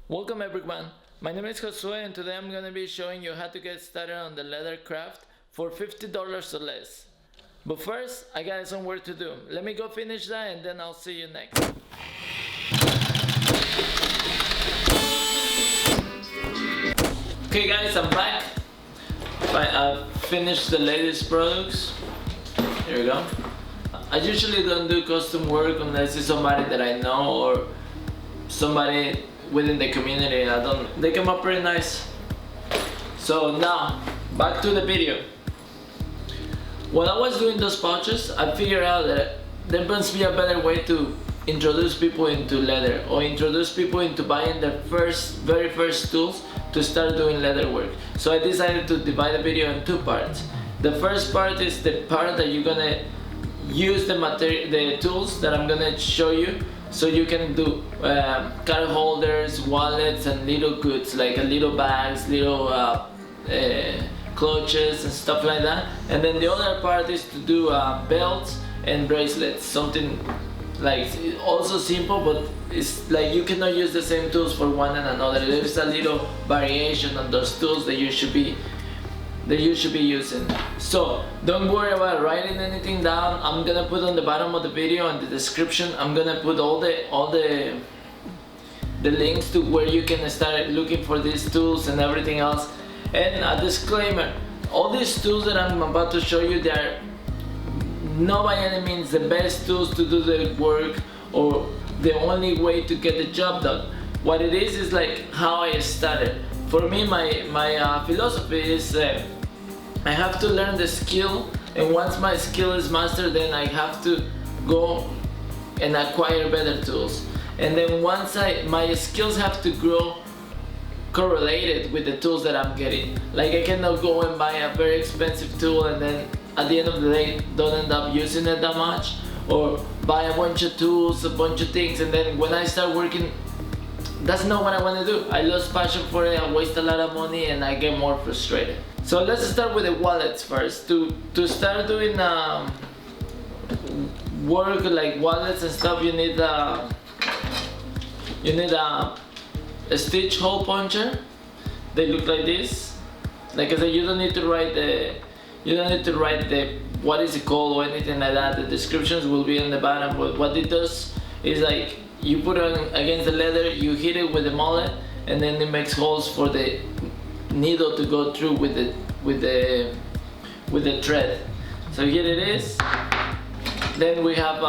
Welcome everyone, my name is Josue and today I'm going to be showing you how to get started on the leather craft for $50 or less. But first, I got some work to do. Let me go finish that and then I'll see you next. Okay guys, I'm back. I finished the latest products. Here we go. I usually don't do custom work unless it's somebody that I know or somebody within the community. They come up pretty nice. So now, back to the video. While I was doing those pouches, I figured out that there must be a better way to introduce people into leather or introduce people into buying their very first tools to start doing leather work. So I decided to divide the video in two parts. The first part is the part that you're gonna use the tools that I'm gonna show you, so you can do card holders, wallets, and little goods like little bags, little clutches and stuff like that. And then the other part is to do belts and bracelets, something like also simple, but it's like you cannot use the same tools for one and another. There's a little variation on those tools that you should be using. So don't worry about writing anything down. I'm gonna put on the bottom of the video and the description, I'm gonna put all the links to where you can start looking for these tools and everything else. And a disclaimer, all these tools that I'm about to show you, they are not by any means the best tools to do the work or the only way to get the job done. What it is like how I started. For me, my philosophy is I have to learn the skill, and once my skill is mastered, then I have to go and acquire better tools. And then once my skills have to grow correlated with the tools that I'm getting. Like I cannot go and buy a very expensive tool and then at the end of the day don't end up using it that much, or buy a bunch of tools, a bunch of things, and then when I start working, that's not what I want to do. I lose passion for it, I waste a lot of money, and I get more frustrated. So let's start with the wallets first. To start doing work like wallets and stuff, you need a stitch hole puncher. They look like this. Like I said, you don't need to write the what is it called or anything like that. The descriptions will be on the bottom. But what it does is like you put it against the leather, you hit it with the mallet, and then it makes holes for the needle to go through with the thread. So here it is. Then we have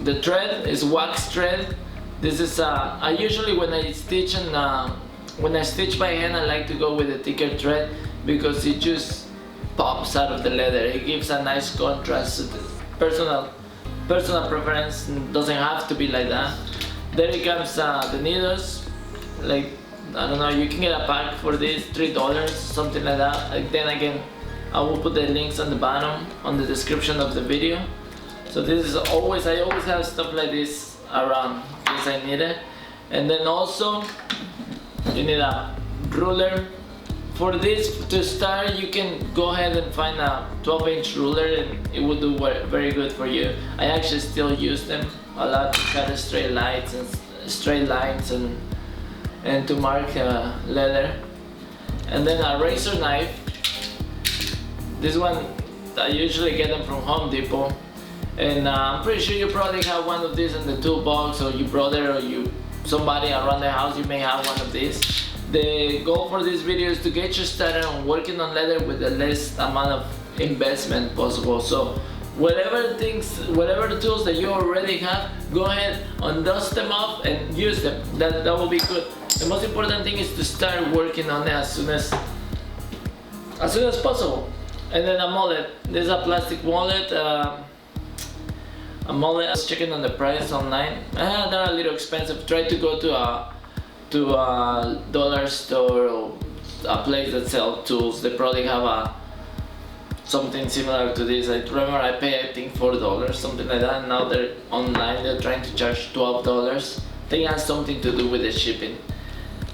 the thread is wax thread. This is I usually when I stitch by hand, I like to go with a thicker thread because it just pops out of the leather. It gives a nice contrast. Personal preference, doesn't have to be like that. There it comes the needles. Like I don't know, you can get a pack for this $3, something like that. Then again, I will put the links on the bottom on the description of the video. So this is I always have stuff like this around because I need it. And then also you need a ruler. For this to start, you can go ahead and find a 12-inch ruler and it will do very good for you. I actually still use them a lot to cut straight lines and to mark leather. And then a razor knife. This one, I usually get them from Home Depot. And I'm pretty sure you probably have one of these in the toolbox, or your brother or somebody around the house, you may have one of these. The goal for this video is to get you started on working on leather with the least amount of investment possible. So whatever tools that you already have, go ahead and dust them off and use them. That will be good. The most important thing is to start working on it as soon as possible. And then a mallet. There's a plastic mallet. A mallet. I was checking on the price online. They're a little expensive. Try to go to a dollar store or a place that sells tools. They probably have something similar to this. I remember I paid I think $4, something like that. Now they're online. They're trying to charge $12. I think it has something to do with the shipping.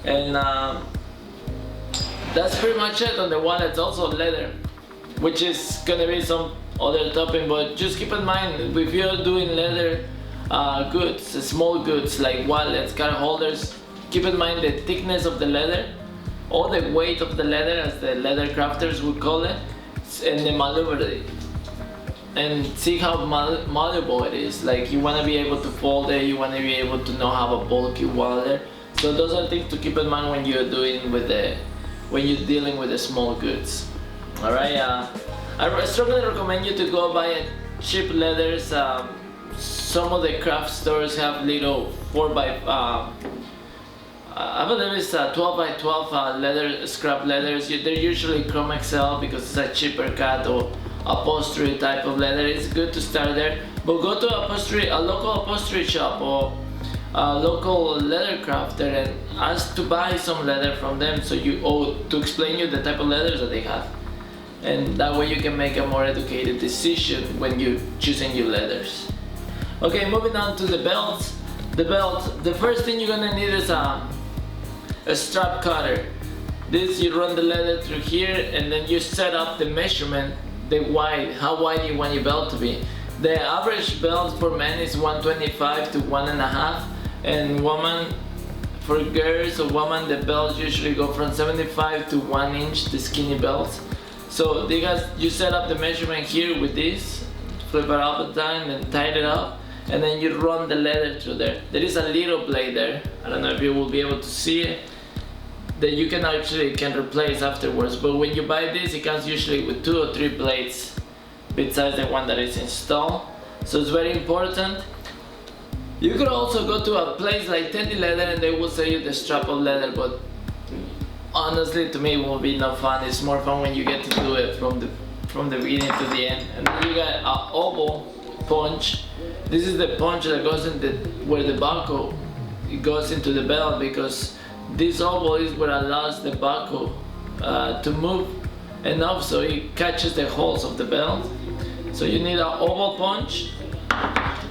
And that's pretty much it on the wallets. Also leather, which is gonna be some other topping, but just keep in mind if you're doing leather goods, small goods like wallets, card holders, keep in mind the thickness of the leather, or the weight of the leather, as the leather crafters would call it, and the malleability. And see how malleable it is. Like, you want to be able to fold it, you want to be able to not have a bulky wallet. So those are things to keep in mind when you're dealing with the small goods. All right. I strongly recommend you to go buy cheap leathers. Some of the craft stores have little 4x. I believe it's 12x12 leather, scrap leathers. They're usually Chrome XL because it's a cheaper cut, or upholstery type of leather. It's good to start there, but go to a local upholstery shop or a local leather crafter and ask to buy some leather from them, to explain you the type of leathers that they have, and that way you can make a more educated decision when you're choosing your leathers. Okay, moving on to the belts. The first thing you're gonna need is a strap cutter. This, you run the leather through here, and then you set up the measurement, how wide you want your belt to be. The average belt for men is 125 to 1.5, and for girls or women, the belts usually go from 75 to 1 inch, the skinny belts. So you set up the measurement here with this, flip it up a time and tighten it up, and then you run the leather through there. There is a little blade there, I don't know if you will be able to see it, that you can replace afterwards, but when you buy this, it comes usually with 2 or 3 blades besides the one that is installed, so it's very important. You could also go to a place like Teddy Leather and they will sell you the strap of leather, but honestly, to me, it will be no fun. It's more fun when you get to do it from the beginning to the end. And then you got an oval punch. This is the punch that goes where the buckle goes into the belt, because this oval is what allows the buckle to move enough so it catches the holes of the belt. So you need an oval punch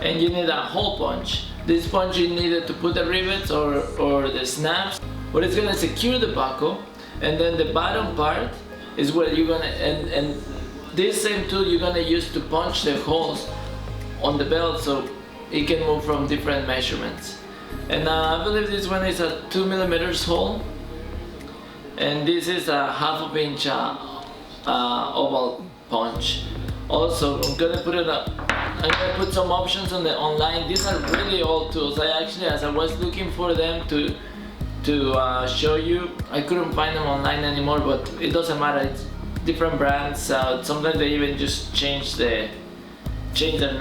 and you need a hole punch. This punch you need to put the rivets or the snaps, but it's gonna secure the buckle. And then the bottom part is where you're gonna, and this same tool you're gonna use to punch the holes on the belt so it can move from different measurements. And I believe this one is a 2 millimeters hole, and this is a 1/2 inch oval punch. Also, I'm gonna put some options on the online. These are really old tools. As I was looking for them to show you, I couldn't find them online anymore, but it doesn't matter. It's different brands. Sometimes they even just change their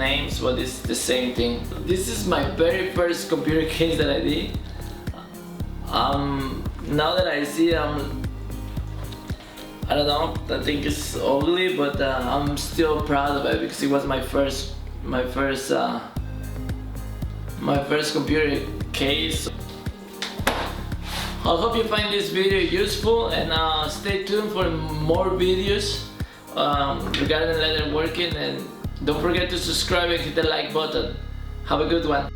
names, but it's the same thing. This is my very first computer case that I did. Now that I see it, I don't know, I think it's ugly, but I'm still proud of it because it was my first computer case. I hope you find this video useful, and stay tuned for more videos regarding leather working, and don't forget to subscribe and hit the like button. Have a good one.